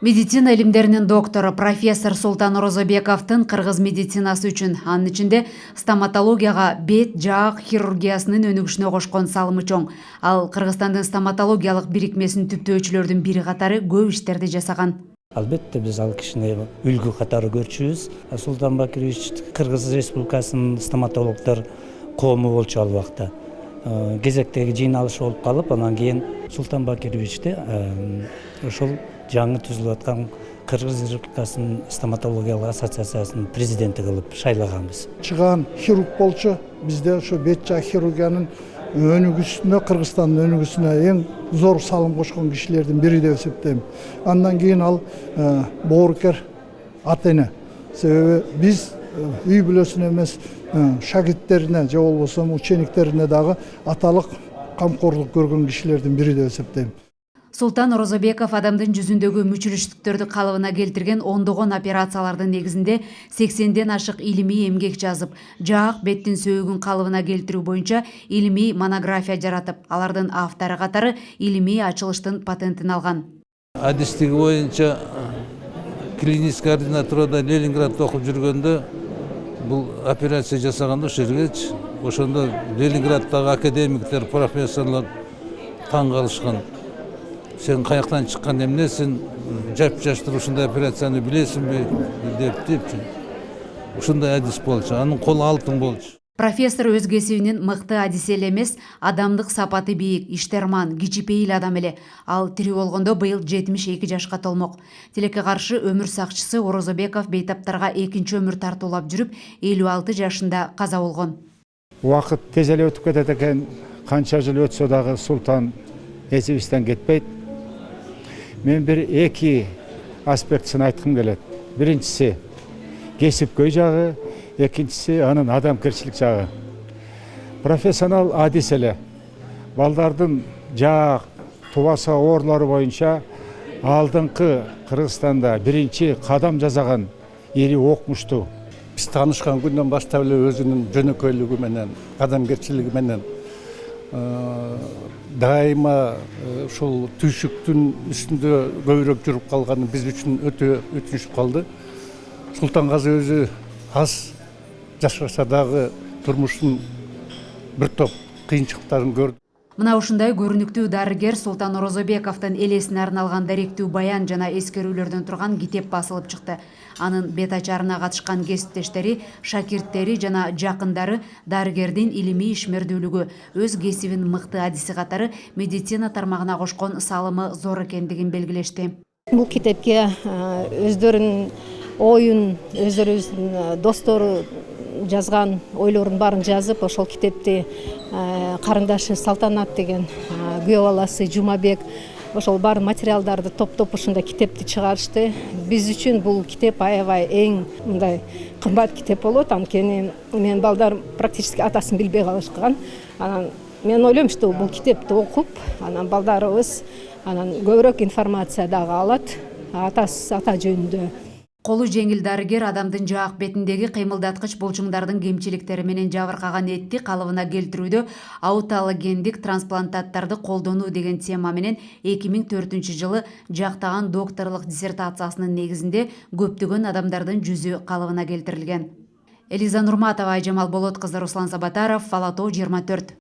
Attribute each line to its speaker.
Speaker 1: Медицина илимдеринин доктору профессор Султан Орозобековдун кыргыз медицинасы үчүн, анын ичинде стоматологияга бет жаак хирургиясынын өнүгүшүнө кошкон салымы чоң. Ал Кыргызстандын стоматологиялык бирикмесинин түптөөчүлөрдүн бири катары көп иштерди жасаган.
Speaker 2: Албетте биз ал кишини үлгү катары көрчүбүз. Султан Бакирович Кыргыз Республикасынын стоматологдор коому болчу ал убакта. Кезектеги жыйналыш болуп калып, анан кийин Султан Бакировичти ошол жаңы түзүлүп аткан Кыргыз Республикасынын стоматологиялык ассоциациясынын президенти кылып шайлаганбыз.
Speaker 3: Чыган хирург болчу. Бизде ошо бет жаак хирургиянын өнүгүүсүнө, Кыргызстандын өнүгүүсүнө эң зор салым кошкон кишилердин бири деп эсептейм. Андан кийин ал боорукер ата-эне. Себеби биз үй бүлөсүнө эмес, шагирттерине же болбосо учениктерине дагы аталык камкорлук көргөн кишилердин бири деп эсептейм.
Speaker 1: Султан Орозобеков адамдын жүзүндөгү мүчүрүштүктөрдү калыбына келтирген ондогон операциялардын негизинде 80ден ашык илимий эмгек жазып, жаак беттин сөөгүн калыбына келтирүү боюнча илимий монография жаратып, алардын автору катары илимий ачылыштын патентин алган.
Speaker 4: Адистиги боюнча клинический ординатурада Ленинградда окуп жүргөндө бул операция жасаганда ошол жергечи, ошондо Ленинграддагы академиктер, профессорлор таң калышкан. Sen kayaktan çıkan emnesin, жап-жаштыр ушундай операцияны билесиңби деп. Ушундай адис болчу, анын колу алтын болчу.
Speaker 1: Профессор өз кесибинин мыкты адиси эле эмес, адамдык сапаты бийик, иштерман, кичипейил адам эле. Ал тирүү болгондо быйыл 72 жашка толмок. Тилекке каршы өмүр сакчысы Орозобеков бейтаптарга экинчи өмүр тартуулап жүрүп, 56 жашында каза болгон.
Speaker 5: Убакыт тез эле өтүп кетет экен, канча жыл өтсө дагы Султан эсибизден кетпейт. Мен bir эки аспектісін айткым келет. Биринчиси кесипкөй жагы, экинчиси анын адамгерчилик жагы. Профессионал адис эле. Балдардын жаак, тубаса оорулары боюнча алдыңкы Кыргызстанда биринчи кадам жасаган ири окумуштуу.
Speaker 6: Биз таанышкан күндөн баштап эле өзүнүн жөнөкөйлүгү менен, адамгерчилиги менен дайыма ушул түйшүктүн үстүндө көбүрөөк жүрүп калганы биз үчүн өтө өтүнүчү калды. Султан казы өзү аз жашаса дагы турмуштун бир топ кыйынчылыктарын көрдү.
Speaker 1: Мына ушундай көрүнүктүү дарыгер Султан Орозобековдун элесине арналган даректүү баян жана эскерүүлөрдөн турган китеп басылып чыкты. Анын бет ачарына катышкан кесиптештери, шакирттери жана жакындары дарыгердин илимий ишмердүүлүгү, өз кесибин мыкты адиси катары медицина тармагына кошкон салымы зор экендигин белгилешти.
Speaker 7: Бул китепке өздөрүнүн оюн, өздөрүбүздүн достору жазган ойлорун баарын жазып, ошол китепти карындашы Салтанат деген күйөө баласы Жумабек ошол бар материалдарды топтоп ушундай китепти чыгарышты. Биз үчүн бул китеп аябай эң мындай кымбат китеп болот. Анткени менин балдарым практически атасын билбей калышкан. Анан мен ойлойм, что бул китепти окуп, анан балдарыбыз анан көбүрөөк информация дагы алат ата жөнүндө.
Speaker 1: Колу жеңил дарыгер адамдын жаак бетиндеги кыймылдаткыч булчуңдардын кемчиликтери менен жабыркаган этти калыбына келтирүүдө аутологендик трансплантаттарды колдонуу деген тема менен 2004 жылы жактаган докторлук диссертациясынын негизинде көптөгөн адамдардын жүзү калыбына келтирилген. Элиза Нурматова, Айжамал Болот кызы, Руслан Сабатаров, Фалато 24.